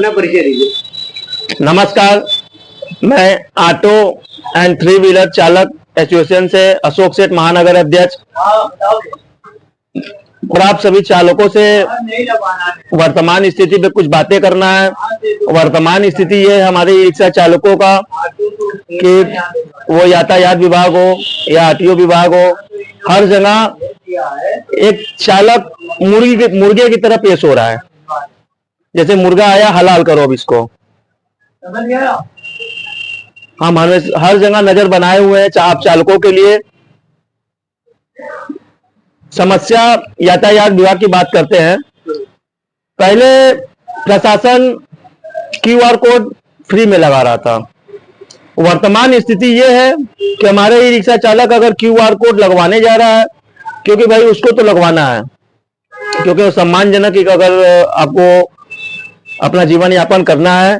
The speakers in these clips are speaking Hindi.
अपना परिचय दीजिए। नमस्कार, मैं ऑटो एंड 3 व्हीलर चालक एसोसिएशन से अशोक सेठ, महानगर अध्यक्ष। और आप सभी चालकों से वर्तमान स्थिति पे कुछ बातें करना है। वर्तमान स्थिति ये है हमारे रिक्शा चालकों का कि वो यातायात विभाग हो या आरटीओ विभाग हो, हर जगह एक चालक मुर्गे की तरह पेश हो रहा है। जैसे मुर्गा आया, हलाल करो अब इसको। हम हर जगह नजर बनाए हुए हैं आप चालकों के लिए। समस्या यातायात विभाग की बात करते हैं। पहले प्रशासन क्यूआर कोड फ्री में लगा रहा था। वर्तमान स्थिति यह है कि हमारे ई रिक्शा चालक अगर क्यूआर कोड लगवाने जा रहा है, क्योंकि भाई उसको तो लगवाना है, क्योंकि सम्मानजनक अगर आपको अपना जीवन यापन करना है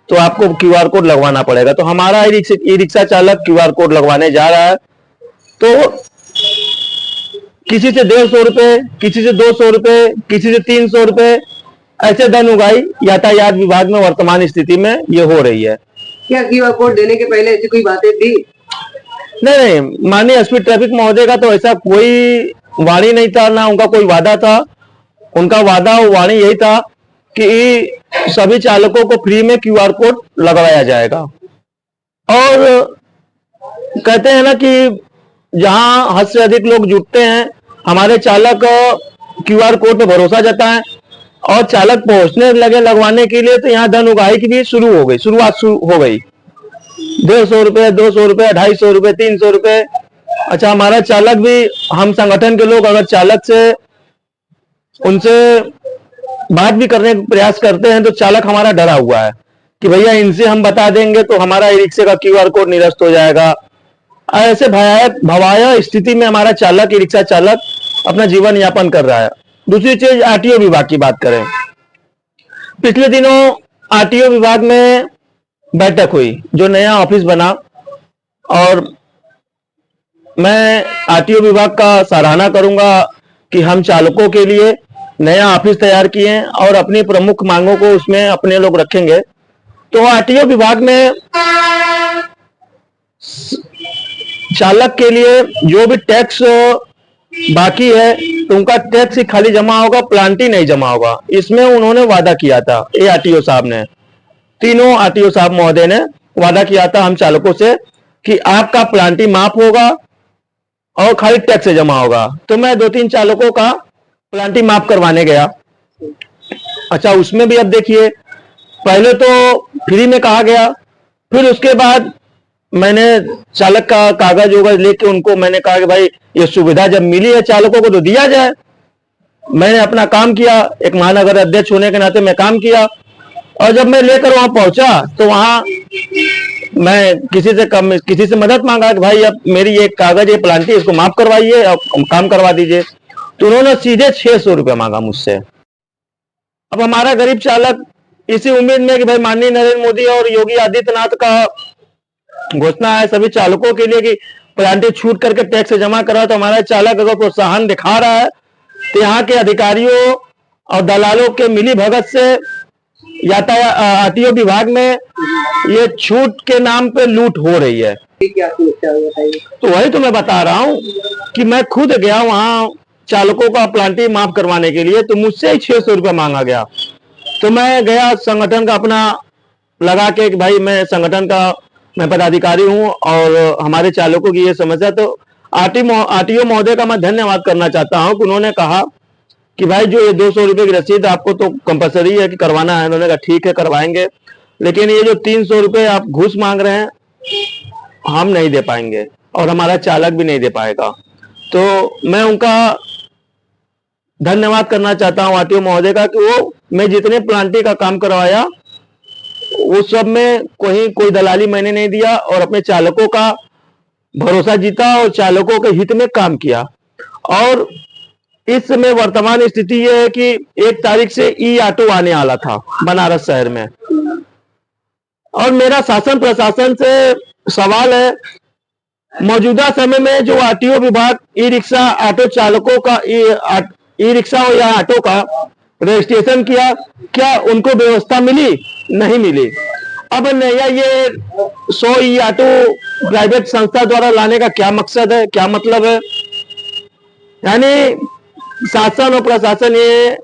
तो आपको क्यूआर कोड लगवाना पड़ेगा। तो हमारा ई रिक्शा चालक क्यूआर कोड लगवाने जा रहा है, तो किसी से 150 रुपए, किसी से 200 रुपए, किसी से 300 रुपए, ऐसे धन उगाही यातायात विभाग में वर्तमान स्थिति में ये हो रही है। क्या क्यूआर कोड देने के पहले ऐसी कोई बातें थी? नहीं, माननीय एसपी ट्रैफिक महोदय का तो ऐसा कोई वाणी नहीं था, ना उनका कोई वादा था। उनका वादा वाणी यही था कि सभी चालकों को फ्री में क्यूआर कोड लगवाया जाएगा। और कहते हैं ना कि जहां हद से अधिक लोग जुटते हैं, हमारे चालक क्यूआर कोड पे भरोसा जताएं और चालक पहुंचने लगे लगवाने के लिए, तो यहाँ धन उगाही की भी शुरुआत हो गई। 150 रुपए, 200 रुपए, 250 रुपए, 300 रुपए। अच्छा, हमारा चालक भी, हम संगठन के लोग अगर चालक से उनसे बात भी करने का प्रयास करते हैं तो चालक हमारा डरा हुआ है कि भैया इनसे हम बता देंगे तो हमारा ई रिक्शे का क्यूआर कोड निरस्त हो जाएगा। ऐसे भयावह स्थिति में हमारा चालक, ई रिक्शा चालक अपना जीवन यापन कर रहा है। दूसरी चीज, आरटीओ विभाग की बात करें। पिछले दिनों आरटीओ विभाग में बैठक हुई, जो नया ऑफिस बना, और मैं आरटीओ विभाग का सराहना करूंगा कि हम चालकों के लिए नया ऑफिस तैयार किए और अपनी प्रमुख मांगों को उसमें अपने लोग रखेंगे। तो आरटीओ विभाग में चालक के लिए जो भी टैक्स बाकी है तो उनका टैक्स ही खाली जमा होगा, प्लांटी नहीं जमा होगा। इसमें उन्होंने वादा किया था, ये आरटीओ साहब ने, तीनों आरटीओ साहब महोदय ने वादा किया था हम चालकों से कि आपका प्लांटी माफ होगा और खाली टैक्स जमा होगा। तो मैं 2-3 चालकों का प्लांटी माफ करवाने गया। अच्छा, उसमें भी अब देखिए, पहले तो फ्री में कहा गया, फिर उसके बाद मैंने चालक का कागज वगैरह लेके उनको मैंने कहा कि भाई ये सुविधा जब मिली है चालकों को तो दिया जाए। मैंने अपना काम किया, एक महानगर अध्यक्ष होने के नाते मैं काम किया। और जब मैं लेकर वहां पहुंचा तो वहां मैं किसी से मदद मांगा कि भाई अब मेरी ये कागज, ये प्लांटी, इसको माफ करवाइए और काम करवा दीजिए। तो उन्होंने सीधे 600 रुपये मांगा मुझसे। अब हमारा गरीब चालक इसी उम्मीद में कि भाई माननीय नरेंद्र मोदी और योगी आदित्यनाथ का घोषणा है सभी चालकों के लिए कि प्लांटी छूट करके टैक्स जमा करा, तो हमारा चालक अगर प्रोत्साहन दिखा रहा है तो यहाँ के अधिकारियों और दलालों के मिली भगत से यातायात आरटीओ विभाग में ये छूट के नाम पे लूट हो रही है। क्या समस्या है बताइए। तो वही तो मैं बता रहा हूँ कि मैं खुद गया वहां चालकों का प्लांटी माफ करवाने के लिए, तो मुझसे ही 600 रुपये मांगा गया। तो मैं गया संगठन का अपना लगा के कि भाई मैं संगठन का मैं पदाधिकारी हूं और हमारे चालकों की ये समस्या। तो आरटीओ महोदय का मैं धन्यवाद करना चाहता हूं कि उन्होंने कहा कि भाई जो ये 200 रुपये की रसीद आपको तो कंपलसरी है कि करवाना है। उन्होंने कहा ठीक है करवाएंगे, लेकिन ये जो 300 रुपये आप घूस मांग रहे हैं हम नहीं दे पाएंगे और हमारा चालक भी नहीं दे पाएगा। तो मैं उनका धन्यवाद करना चाहता हूं आरटीओ महोदय का कि वो मैं जितने प्लांटी का काम करवाया वो सब में कोई दलाली मैंने नहीं दिया और अपने चालकों का भरोसा जीता और चालकों के हित में काम किया। और इस समय वर्तमान स्थिति यह है कि 1 तारीख से ई ऑटो आने वाला था बनारस शहर में, और मेरा शासन प्रशासन से सवाल है, मौजूदा समय में जो आरटीओ विभाग ई रिक्शा ऑटो चालकों का ई रिक्शा हो या ऑटो का रजिस्ट्रेशन किया, क्या उनको व्यवस्था मिली? नहीं मिली। अब नया ये 100 ई ऑटो प्राइवेट संस्था द्वारा लाने का क्या मकसद है, क्या मतलब है? यानी शासन और प्रशासन ये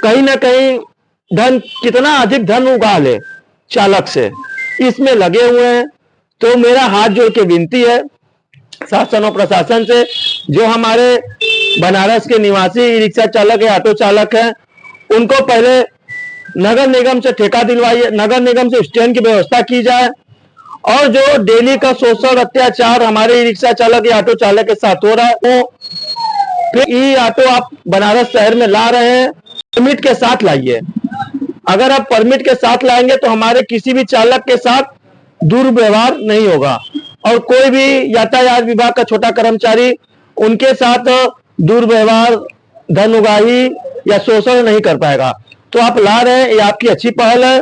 कहीं ना कहीं कितना अधिक धन उगा ले चालक से, इसमें लगे हुए हैं। तो मेरा हाथ जोड़ के विनती है शासन और प्रशासन से, जो हमारे बनारस के निवासी ई रिक्शा चालक है, ऑटो चालक हैं, उनको पहले नगर निगम से ठेका दिलवाइए, नगर निगम से स्टैंड की व्यवस्था की जाए, और जो डेली का शोषण अत्याचार हमारे ई रिक्शा चालक या ऑटो चालक के साथ हो रहा है, वो फिर ई ऑटो आप बनारस शहर में ला रहे हैं, परमिट के साथ लाइए। अगर आप परमिट के साथ लाएंगे तो हमारे किसी भी चालक के साथ दुर्व्यवहार नहीं होगा, और कोई भी यातायात विभाग का छोटा कर्मचारी उनके साथ दुर्व्यवहार, धन उगाही या शोषण नहीं कर पाएगा। तो आप ला रहे हैं, ये आपकी अच्छी पहल है,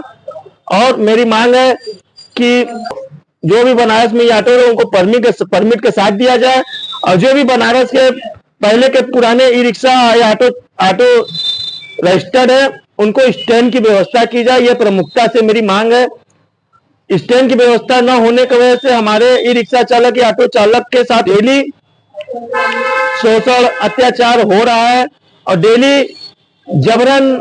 और मेरी मांग है कि जो भी बनारस में ऑटो है उनको परमिट के साथ दिया जाए, और जो भी बनारस के पहले के पुराने ई रिक्शा या ऑटो रजिस्टर्ड है उनको स्टैंड की व्यवस्था की जाए। ये प्रमुखता से मेरी मांग है। स्टैंड की व्यवस्था न होने की वजह से हमारे ई रिक्शा चालक या ऑटो चालक के साथ डेली शोषण अत्याचार हो रहा है, और डेली जबरन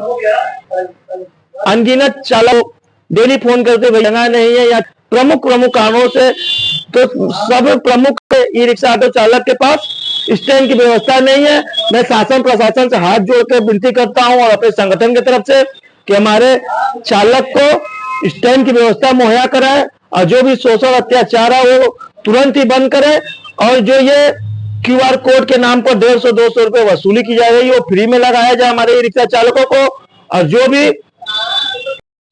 अनगिनत चालक डेली फोन करते भैया नहीं है, या प्रमुख कारणों से। तो सब प्रमुख ई रिक्शा ऑटो चालक के पास स्टैंड की व्यवस्था नहीं है। मैं शासन प्रशासन से हाथ जोड़कर विनती करता हूं, और अपने संगठन की तरफ से, कि हमारे चालक को स्टैंड की व्यवस्था मुहैया कराए, और जो भी शोषण अत्याचार है वो तुरंत ही बंद करे, और जो ये QR कोड के नाम पर 150-200 रुपए वसूली की जा रही है वो फ्री में लगाया जाए हमारे ई रिक्शा चालकों को। और जो भी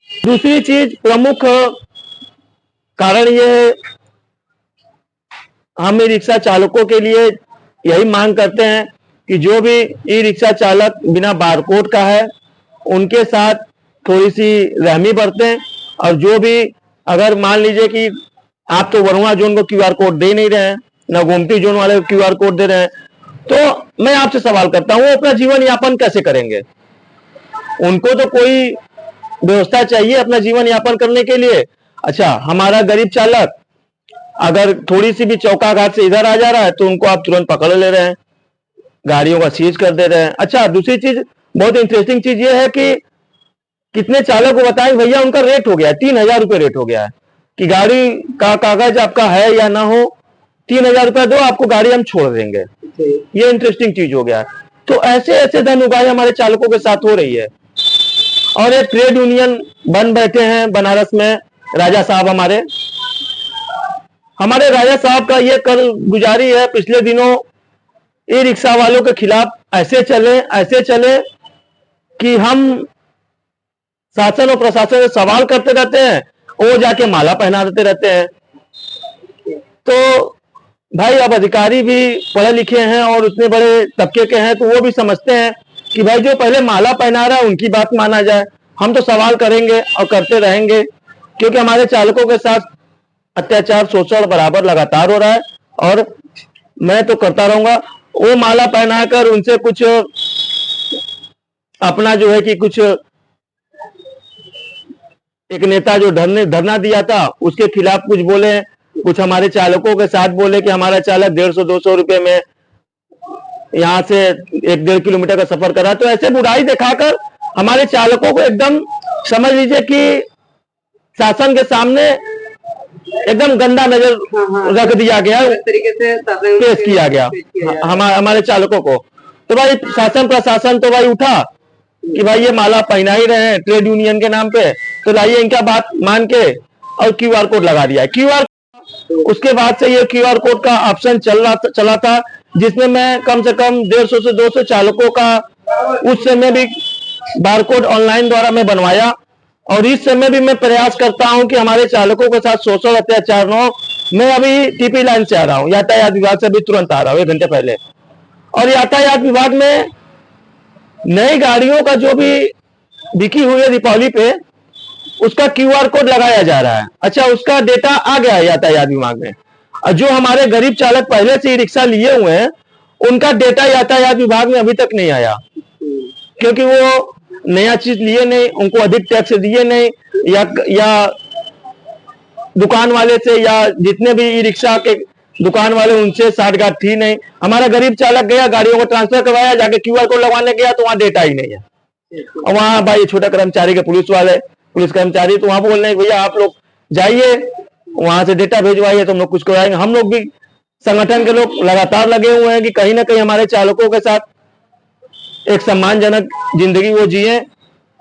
दूसरी चीज प्रमुख कारण ये है, हम ई रिक्शा चालकों के लिए यही मांग करते हैं कि जो भी ई रिक्शा चालक बिना बारकोड का है उनके साथ थोड़ी सी रहमी बरतें, और जो भी अगर मान लीजिए कि आप तो वरुणा जोन को QR कोड दे नहीं रहे हैं, ना गोमती जोन वाले को QR कोड दे रहे हैं, तो मैं आपसे सवाल करता हूं, वो अपना जीवन यापन कैसे करेंगे? उनको तो कोई व्यवस्था चाहिए अपना जीवन यापन करने के लिए। अच्छा, हमारा गरीब चालक अगर थोड़ी सी भी चौकाघाट से इधर आ जा रहा है तो उनको आप तुरंत पकड़ ले रहे हैं, गाड़ियों का सीज कर दे रहे हैं। अच्छा, दूसरी चीज बहुत इंटरेस्टिंग चीज ये है कि कितने चालक को बताएं भैया उनका रेट हो गया है 3,000 रुपये रेट हो गया है, कि गाड़ी का कागज आपका है या ना हो, 3,000 रुपया दो, आपको गाड़ी हम छोड़ देंगे। ये इंटरेस्टिंग चीज हो गया है। तो ऐसे धन उगाही हमारे चालकों के साथ हो रही है। और ये ट्रेड यूनियन बन बैठे हैं बनारस में, राजा साहब हमारे राजा साहब का ये कर गुजारी है, पिछले दिनों ई रिक्शा वालों के खिलाफ ऐसे चले कि हम शासन और प्रशासन से सवाल करते रहते हैं, वो जाके माला पहना देते रहते हैं। तो भाई, अब अधिकारी भी पढ़े लिखे हैं और उतने बड़े तबके के हैं, तो वो भी समझते हैं कि भाई जो पहले माला पहना रहा है उनकी बात माना जाए। हम तो सवाल करेंगे और करते रहेंगे, क्योंकि हमारे चालकों के साथ अत्याचार शोषण बराबर लगातार हो रहा है, और मैं तो करता रहूंगा। वो माला पहनाकर उनसे कुछ अपना जो है कि कुछ एक नेता जो धरना दिया था उसके खिलाफ कुछ बोले, कुछ हमारे चालकों के साथ बोले कि हमारा चालक 150-200 रुपए में यहाँ से 1-1.5 किलोमीटर का सफर करा। तो ऐसे बुराई दिखाकर हमारे चालकों को एकदम समझ लीजिए कि शासन के सामने एकदम गंदा नजर रख दिया गया, तरीके से पेश किया गया हमारे चालकों को। तो भाई शासन प्रशासन तो भाई उठा कि भाई ये माला पहना ही रहे हैं ट्रेड यूनियन के नाम पे, तो लाइए इनका बात मान के और QR कोड लगा दिया है। उसके बाद से ये QR कोड का ऑप्शन चला था, जिसमें मैं कम से कम 150 से 200 चालकों का उस समय भी बारकोड ऑनलाइन द्वारा मैं बनवाया, और इस समय भी मैं प्रयास करता हूं कि हमारे चालकों के साथ शोषण अत्याचार न हो। मैं अभी TP लाइन से आ रहा हूं, यातायात विभाग से भी तुरंत आ रहा हूं 1 घंटे पहले, और यातायात विभाग में नई गाड़ियों का जो भी बिकी हुई है दीपावली पे, उसका QR कोड लगाया जा रहा है। अच्छा, उसका डेटा आ गया है यातायात विभाग में, और जो हमारे गरीब चालक पहले से ही रिक्शा लिए हुए हैं उनका डेटा यातायात विभाग में अभी तक नहीं आया। क्योंकि वो नया चीज लिए नहीं, उनको अधिक टैक्स दिए नहीं, या दुकान वाले से या जितने भी ई रिक्शा के दुकान वाले उनसे साठगांठ थी नहीं। हमारा गरीब चालक गया, गाड़ियों को ट्रांसफर करवाया, जाके क्यूआर कोड लगवाने गया तो वहां डेटा ही नहीं है। और वहां भाई छोटा कर्मचारी के पुलिस कर्मचारी तो वहां बोल रहे हैं भैया आप लोग जाइए वहां से डेटा भेजवाइए तो हम लोग कुछ कराएंगे। हम लोग भी संगठन के लोग लगातार लगे हुए हैं कि कहीं ना कहीं हमारे चालकों के साथ एक सम्मानजनक जिंदगी वो जिए।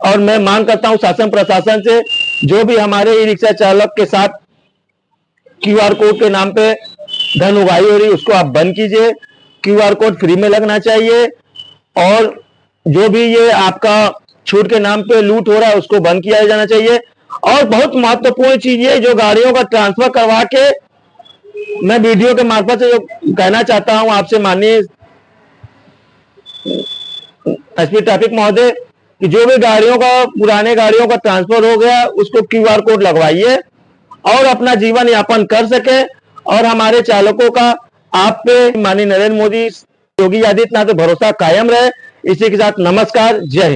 और मैं मांग करता हूं शासन प्रशासन से, जो भी हमारे ई रिक्शा चालक के साथ क्यूआर कोड के नाम पे धन उगाही हो रही उसको आप बंद कीजिए। क्यूआर कोड फ्री में लगना चाहिए, और जो भी ये आपका छूट के नाम पे लूट हो रहा है उसको बंद किया जाना चाहिए। और बहुत महत्वपूर्ण चीज ये, जो गाड़ियों का ट्रांसफर करवा के, मैं वीडियो के मार्फत से जो कहना चाहता हूं आपसे माननीय एसपी ट्रैफिक महोदय, कि जो भी गाड़ियों का पुराने गाड़ियों का ट्रांसफर हो गया उसको क्यूआर कोड लगवाइए और अपना जीवन यापन कर सके। और हमारे चालकों का आप पे माननीय नरेंद्र मोदी, योगी आदित्यनाथ पे भरोसा कायम रहे। इसी के साथ नमस्कार, जय हिंद।